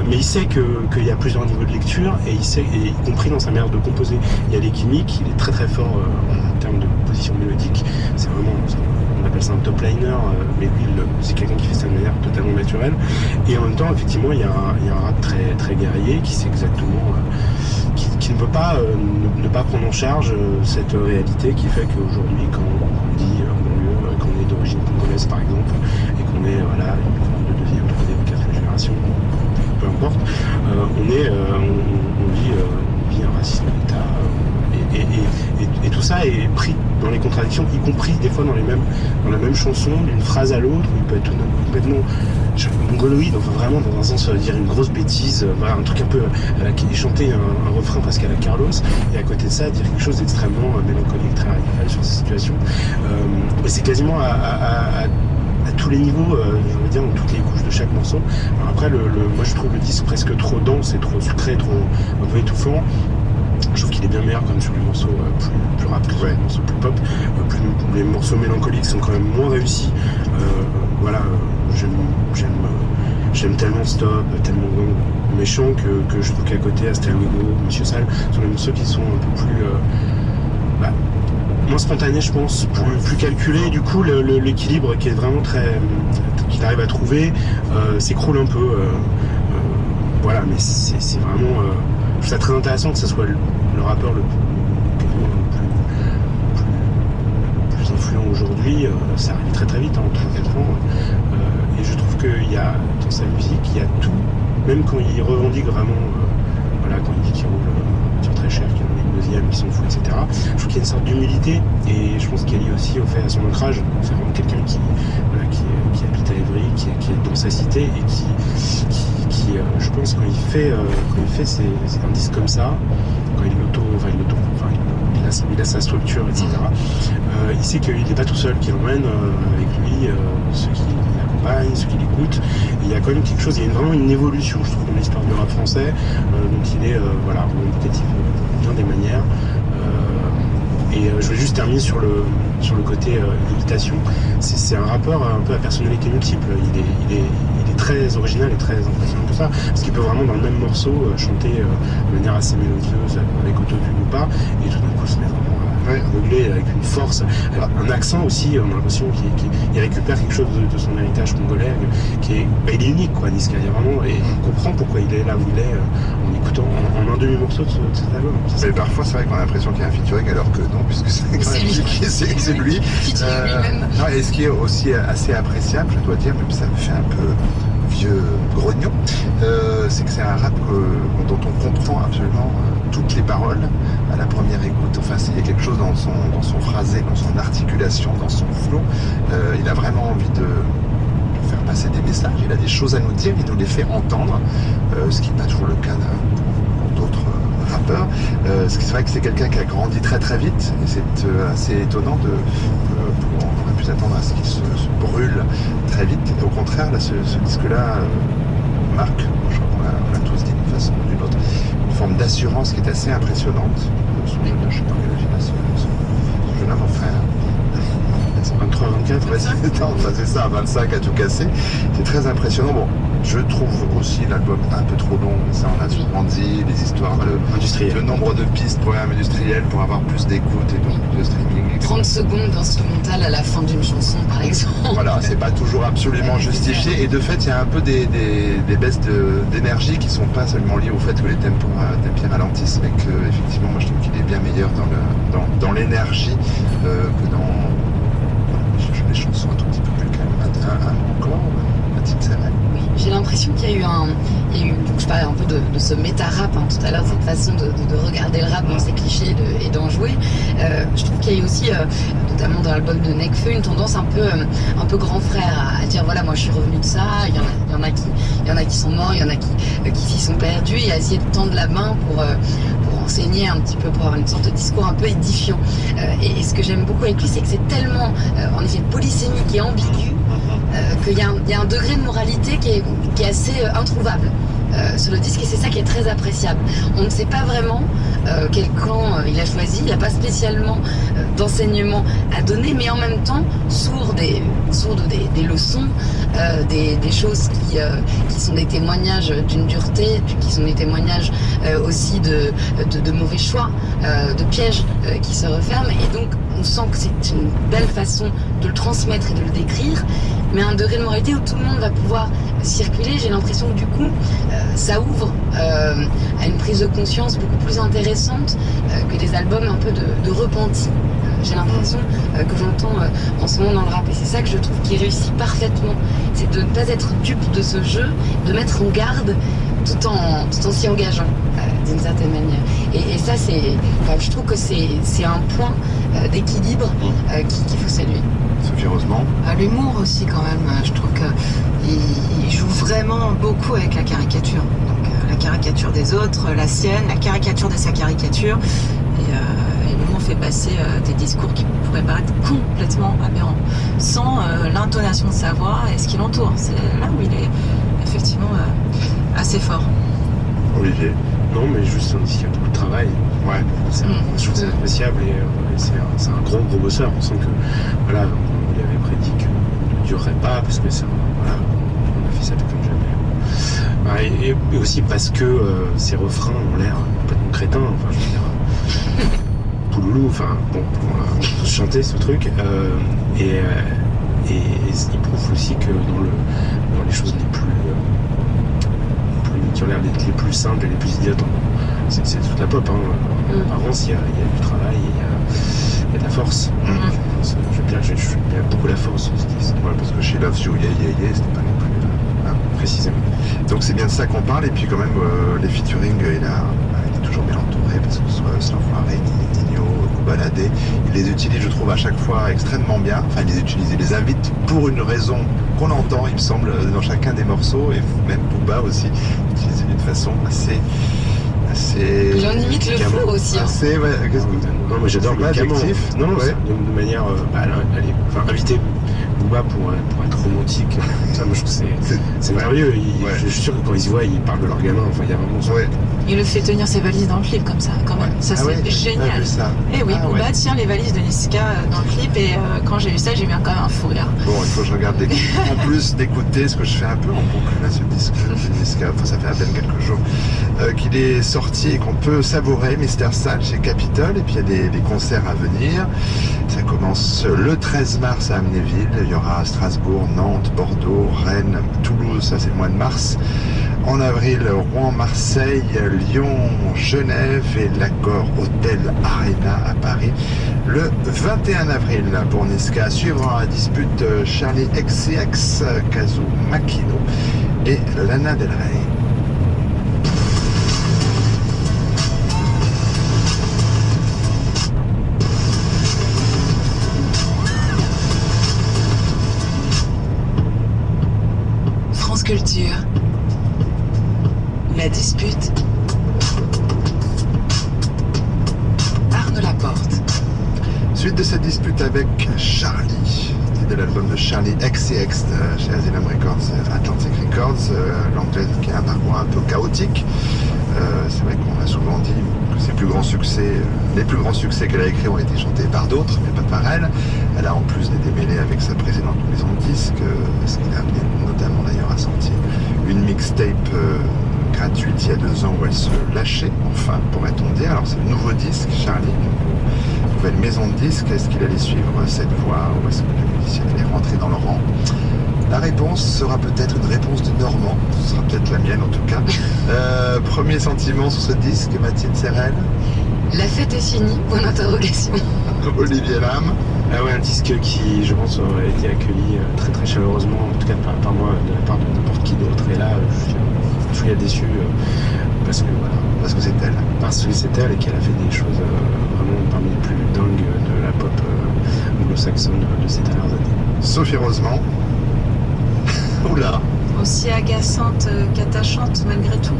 Mais il sait qu'il y a plusieurs niveaux de lecture et il sait, et y compris dans sa manière de composer. Il y a les gimmick, il est très très fort en termes de position mélodique. C'est vraiment, on appelle ça un top liner, mais lui c'est quelqu'un qui fait ça de manière totalement naturelle. Et en même temps, effectivement, il y a un rap très, très guerrier qui sait exactement, qui ne peut pas ne pas prendre en charge cette réalité qui fait qu'aujourd'hui, quand on dit banlieue, qu'on est d'origine congolaise par exemple, et qu'on est voilà, de deuxième, troisième, quatrième génération, peu importe, on vit un racisme d'État, et tout ça est pris dans les contradictions, y compris des fois dans la même chanson, d'une phrase à l'autre, où il peut être complètement mongoloïde, enfin vraiment dans un sens dire une grosse bêtise, voilà, un truc un peu chanter un refrain presque à la Carlos, et à côté de ça dire quelque chose d'extrêmement mélancolique, très radical sur ces situations. Et c'est quasiment à tous les niveaux, je veux dire, dans toutes les couches de chaque morceau. Alors après, moi je trouve le disque presque trop dense et trop sucré, trop un peu étouffant. Je trouve qu'il est bien meilleur comme sur les morceaux plus rap, les morceaux plus pop. Les morceaux mélancoliques sont quand même moins réussis. Voilà, j'aime tellement Stop, tellement Méchant que je trouve qu'à côté, Hasta Luego, Monsieur Sale sont les morceaux qui sont un peu plus moins spontané, je pense, plus calculé. Du coup, l'équilibre qui est vraiment qu'il arrive à trouver s'écroule un peu. Voilà, mais c'est vraiment. Je trouve ça très intéressant que ce soit le rappeur le plus influent aujourd'hui. Ça arrive très très vite, en 3-4 ans. Et je trouve qu'il y a dans sa musique, il y a tout, même quand il revendique vraiment, voilà, quand il dit qu'il roule très cher, qu'il en est une deuxième, qu'il s'en fout, etc. Je trouve qu'il y a une sorte d'humilité, et je pense qu'elle est liée aussi au fait à son ancrage. C'est vraiment quelqu'un qui habite à Évry, qui est dans sa cité, et qui je pense, quand il fait un disque comme ça, quand il a sa structure, etc. Il sait qu'il n'est pas tout seul, qu'il emmène avec lui ceux qui l'accompagnent, ceux qui l'écoutent. Il y a quand même quelque chose, il y a vraiment une évolution, je trouve, dans l'histoire du rap français. Donc il est revendicatif de bien des manières. Et je vais juste terminer sur le côté imitation. C'est un rappeur un peu à personnalité multiple. Il est très original et très impressionnant pour ça, parce qu'il peut vraiment dans le même morceau chanter de manière assez mélodieuse, avec autotune ou pas, et tout d'un coup se mettre vraiment à meubler avec une force, alors, un accent aussi. On a l'impression qu'il récupère quelque chose de son héritage congolais, il est unique, quoi, Niska. Il y a vraiment, et on comprend pourquoi il est là où il est en écoutant en un demi-morceau de cet album. Mais parfois c'est vrai qu'on a l'impression qu'il y a un featuring alors que non, puisque c'est lui. Non, et ce qui est aussi assez appréciable, je dois dire, même si ça me fait un peu vieux grognon, c'est que c'est un rap dont on comprend absolument toutes les paroles à la première écoute. Enfin, il y a quelque chose dans son phrasé, dans son articulation, dans son flow. Il a vraiment envie de faire passer des messages, il a des choses à nous dire, il nous les fait entendre, ce qui n'est pas toujours le cas d'autres rappeurs. C'est vrai que c'est quelqu'un qui a grandi très très vite, et c'est assez étonnant on aurait pu s'attendre à ce qu'il se brûle très vite. Et au contraire, là, ce disque-là marque, je crois qu'on l'a tous dit d'une façon ou d'une autre, une forme d'assurance qui est assez impressionnante. Son jeune âge, je ne sais pas quel âge il a, ce jeune homme, enfin, 23, 24, c'est ça, 25 à tout casser. C'est très impressionnant. Bon, je trouve aussi l'album un peu trop long, ça on a souvent dit, les histoires de nombre de pistes programmes industriels pour avoir plus d'écoute et donc de streaming. 30 secondes d'instrumental à la fin d'une chanson, par exemple. Voilà, c'est pas toujours absolument justifié, et de fait il y a un peu des baisses d'énergie qui sont pas seulement liées au fait que les tempos ralentissent, mais que effectivement moi je trouve qu'il est bien meilleur dans l'énergie que dans les chansons un tout petit peu plus calmes. Encore un type Sarel. Oui, j'ai l'impression qu'il y a eu donc je parlais un peu de ce méta-rap tout à l'heure, cette façon de regarder le rap dans ses clichés et d'en jouer. Je trouve qu'il y a eu aussi, notamment dans l'album de Nekfeu, une tendance un peu grand frère à dire voilà, moi je suis revenu de ça, il y en a qui sont morts, il y en a qui s'y sont perdus, et à essayer de tendre la main pour enseigner un petit peu, pour avoir une sorte de discours un peu édifiant. Et ce que j'aime beaucoup avec lui, c'est que c'est tellement, en effet, polysémique et ambigu, qu'il y a un degré de moralité qui est assez introuvable. sur le disque, et c'est ça qui est très appréciable. On ne sait pas vraiment quel camp il a choisi, il n'a pas spécialement d'enseignement à donner, mais en même temps sourd des leçons, des choses qui sont des témoignages d'une dureté, qui sont des témoignages aussi de mauvais choix, de pièges qui se referment, et donc on sent que c'est une belle façon de le transmettre et de le décrire, mais à un degré de moralité où tout le monde va pouvoir circuler. J'ai l'impression que du coup ça ouvre à une prise de conscience beaucoup plus intéressante que des albums un peu de repenti. J'ai l'impression que j'entends en ce moment dans le rap, et c'est ça que je trouve qui réussit parfaitement, c'est de ne pas être dupe de ce jeu, de mettre en garde tout en s'y engageant d'une certaine manière. Et ça, je trouve que c'est un point d'équilibre qu'il faut saluer. Sophie Rosemont. L'humour aussi quand même, je trouve qu'il joue vraiment beaucoup avec la caricature. Donc la caricature des autres, la sienne, la caricature de sa caricature. Et l'humour fait passer des discours qui pourraient paraître complètement aberrants, sans l'intonation de sa voix et ce qui l'entoure. C'est là où il est effectivement assez fort. Olivier. Non, mais juste un disque qui a beaucoup de travail. Ouais. Je trouve que c'est appréciable, et c'est un gros bosseur. On sent que, voilà, on lui avait prédit qu'il ne durerait pas, parce que on a fait ça comme jamais. Et aussi parce que ses refrains ont l'air complètement crétins. Enfin, je veux dire, Pouloulou, enfin, bon, on a tous chanté ce truc. Et il prouve aussi que dans les choses qui ont l'air d'être les plus simples et les plus idiotes, c'est toute la pop. Par contre, il y a du travail, il y a de la force. J'aime beaucoup la force de ce disque. Ouais, parce que chez Love You, Yeah, c'était pas non plus. Précisément. Donc c'est bien de ça qu'on parle, et puis quand même, les featuring, il est toujours bien entouré, parce que ce soit Slanfoiré, Nino, Koubaladé, il les utilise, je trouve, à chaque fois extrêmement bien. Enfin, il les invite pour une raison qu'on entend, il me semble, dans chacun des morceaux, et même Booba aussi, utilisé d'une façon assez... Il en imite le flow aussi. Assez, ouais, non, mais j'adore le adjectif. Non, ouais. De manière... inviter Booba pour être romantique, ça, moi je trouve que c'est merveilleux. Je suis sûr que quand ils se voient, ils parlent de leur gamin. Enfin, il y a vraiment ça. Ouais. Il le fait tenir ses valises dans le clip comme ça, quand même. Ça, c'est génial. Et oui, Booba tient les valises de Niska dans le clip, et quand j'ai vu ça, j'ai eu quand même un fou rire. Bon, il faut que je regarde en plus d'écouter ce que je fais un peu en boucle là, ce disque de Niska. Enfin, ça fait à peine quelques jours qu'il est sorti et qu'on peut savourer. Mister Sal chez Capitol, et puis il y a des concerts à venir. Ça commence le 13 mars à Amnéville. Il y aura Strasbourg, Nantes, Bordeaux, Rennes, Toulouse, ça c'est le mois de mars. En avril, Rouen, Marseille, Lyon, Genève et l'Accor Hotel Arena à Paris. Le 21 avril pour Niska, suivra la dispute Charlie XCX, Kazu Makino et Lana Del Rey. France Culture. La dispute. Arnaud Laporte. Suite de cette dispute avec Charlie, c'est de l'album de Charlie XCX chez Asylum Records, Atlantic Records, l'anglaise qui a un parcours un peu chaotique. C'est vrai qu'on a souvent dit que ses plus grands succès, les plus grands succès qu'elle a écrits ont été chantés par d'autres, mais pas par elle. Elle a en plus des démêlés avec sa précédente maison de disques, ce qui l'a amené notamment d'ailleurs à sortir une mixtape gratuite il y a 2 ans où elle se lâchait, enfin, pourrait-on dire. Alors c'est le nouveau disque, Charlie, nouvelle maison de disques. Est-ce qu'il allait suivre cette voie, ou est-ce que la musicienne allait rentrer dans le rang? La réponse sera peut-être une réponse de Normand, ce sera peut-être la mienne en tout cas. Premier sentiment sur ce disque, Mathilde Serrel? La fête est finie, point d'interrogation. Olivier Lam? Ah ouais, un disque qui, je pense, aurait été accueilli très très chaleureusement, en tout cas par moi, de la part de n'importe qui d'autre. Et là, je suis déçu parce que voilà. Parce que c'est elle. Parce que c'est elle, et qu'elle a fait des choses vraiment parmi les plus dingues de la pop anglo-saxonne de ces dernières années. Sophie Rosemont. Oula. Aussi agaçante qu'attachante malgré tout.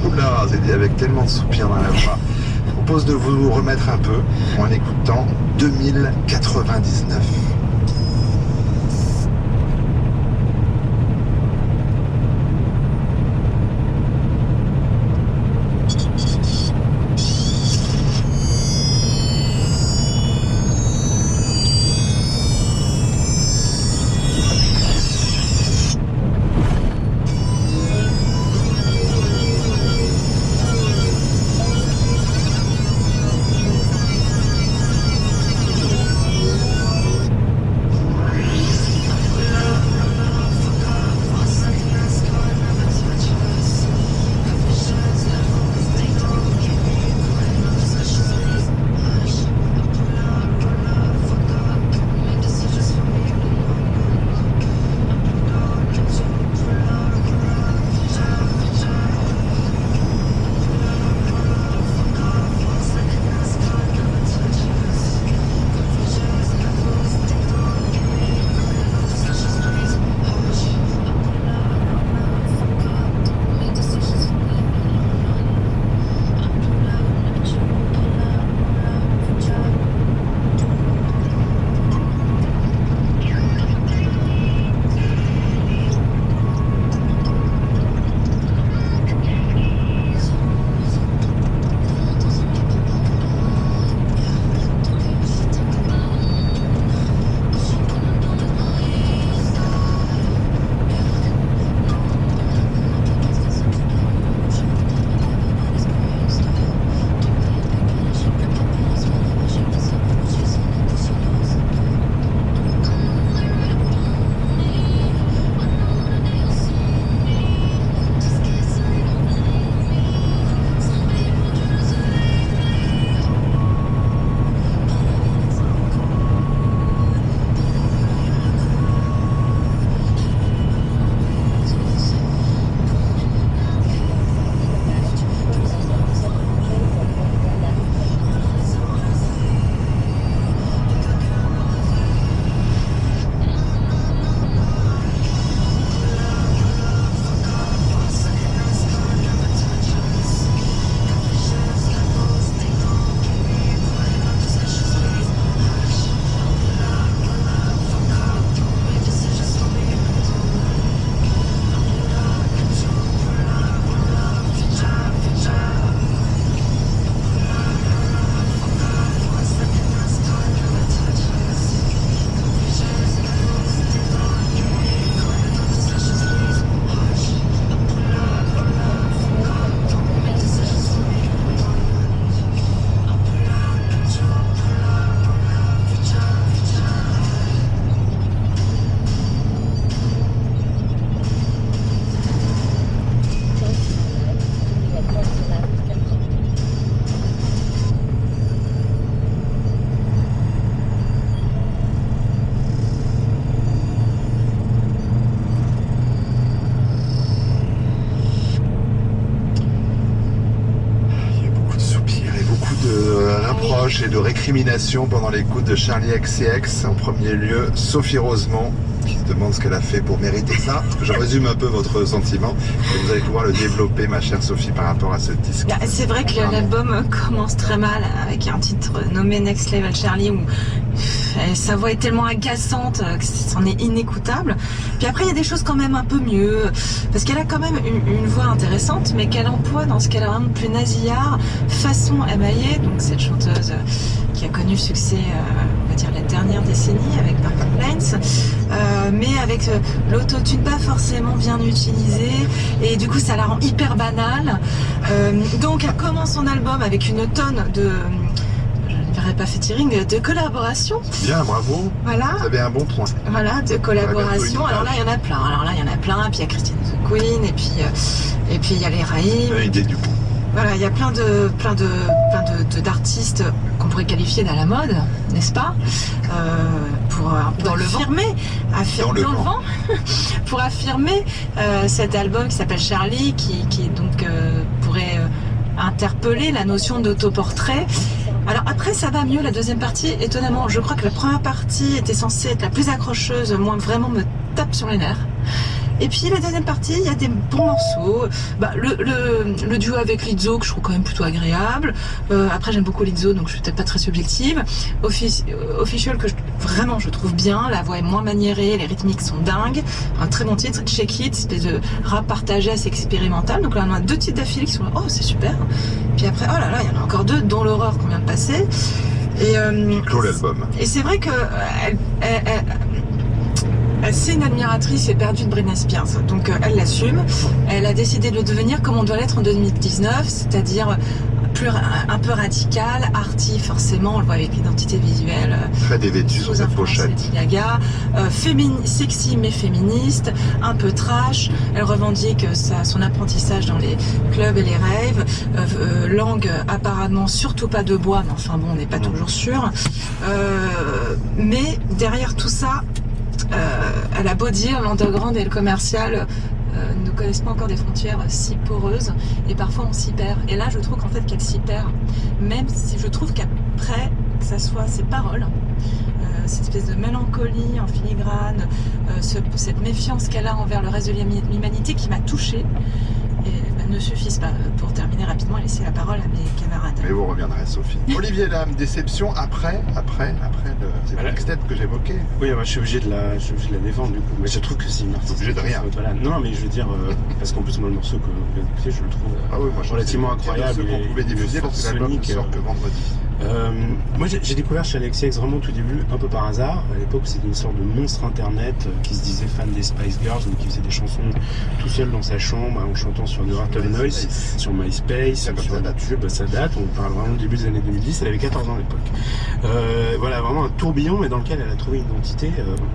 Oula, c'est dit avec tellement de soupirs dans la voix. Je vous propose de vous remettre un peu en écoutant 2099. reproches et de récriminations pendant l'écoute de Charli XCX. En premier lieu, Sophie Rosemont, qui se demande ce qu'elle a fait pour mériter ça. Je résume un peu votre sentiment et vous allez pouvoir le développer, ma chère Sophie, par rapport à ce disque. C'est vrai que l'album commence très mal avec un titre nommé Next Level Charli où sa voix est tellement agaçante que c'en est inécoutable. Puis après il y a des choses quand même un peu mieux parce qu'elle a quand même une voix intéressante mais qu'elle emploie dans ce qu'elle a vraiment plus nasillard façon M.I.A, donc cette chanteuse qui a connu le succès on va dire la dernière décennie avec Purple Plains, mais avec l'autotune pas forcément bien utilisé et du coup ça la rend hyper banale. Donc elle commence son album avec une tonne de pas featuring, de collaboration. Bien, bravo. Voilà. Vous avez un bon point. Voilà, de collaboration. Alors là, il y en a plein. Puis il y a Christine the Queen, et puis il y a les Raïm. Idée du coup. Voilà, il y a plein d'artistes qu'on pourrait qualifier d'à la mode, n'est-ce pas, pour dans affirmer, dans le vent, pour affirmer cet album qui s'appelle Charli, qui donc pourrait interpeller la notion d'autoportrait. Alors après ça va mieux, la deuxième partie, étonnamment, je crois que la première partie était censée être la plus accrocheuse, moi vraiment me tape sur les nerfs. Et puis la deuxième partie, il y a des bons morceaux. Le duo avec Lizzo que je trouve quand même plutôt agréable. Après j'aime beaucoup Lizzo, donc je suis peut-être pas très subjective. Official que je trouve bien. La voix est moins maniérée, les rythmiques sont dingues. Un très bon titre. Check It, espèce de rap partagé assez expérimental. Donc là on a 2 titres d'affilée qui sont là. Oh c'est super. Puis après oh là là, il y en a encore 2 dont l'horreur qu'on vient de passer. Et l'album. Et c'est vrai que c'est une admiratrice éperdue de Britney Spears, donc elle l'assume. Elle a décidé de le devenir comme on doit l'être en 2019, c'est-à-dire un peu radical, arty forcément, on le voit avec l'identité visuelle. Très dévêtue sur cette pochette. Gaga, sexy mais féministe, un peu trash. Elle revendique son apprentissage dans les clubs et les raves. Langue apparemment surtout pas de bois, mais enfin bon, on n'est pas toujours sûr. Mais derrière tout ça, elle a beau dire, l'underground et le commercial ne connaissent pas encore des frontières si poreuses et parfois on s'y perd. Et là je trouve qu'en fait qu'elle s'y perd, même si je trouve qu'après que ça soit ses paroles, cette espèce de mélancolie en filigrane, cette méfiance qu'elle a envers le reste de l'humanité qui m'a touchée, ne suffisent pas pour terminer rapidement et laisser la parole à mes camarades. Mais vous reviendrez, Sophie. Olivier Lam, déception après le mixtape que j'évoquais. Oui, je suis obligé de la défendre du coup. Mais je trouve que c'est une artiste. Obligé de rien. Voilà. Non, mais je veux dire, parce qu'en plus, moi, le morceau que vous avez écouté, je le trouve relativement incroyable. Ceux qu'on pouvait diffuser parce que l'album ne sort que vendredi. Moi j'ai découvert chez Charli XCX vraiment tout début, un peu par hasard. À l'époque c'était une sorte de monstre internet qui se disait fan des Spice Girls, donc qui faisait des chansons tout seul dans sa chambre en chantant sur The Art of Noise, sur MySpace, sur YouTube. Ça date, on parle vraiment du début des années 2010. Elle avait 14 ans à l'époque. Voilà, vraiment un tourbillon mais dans lequel elle a trouvé une identité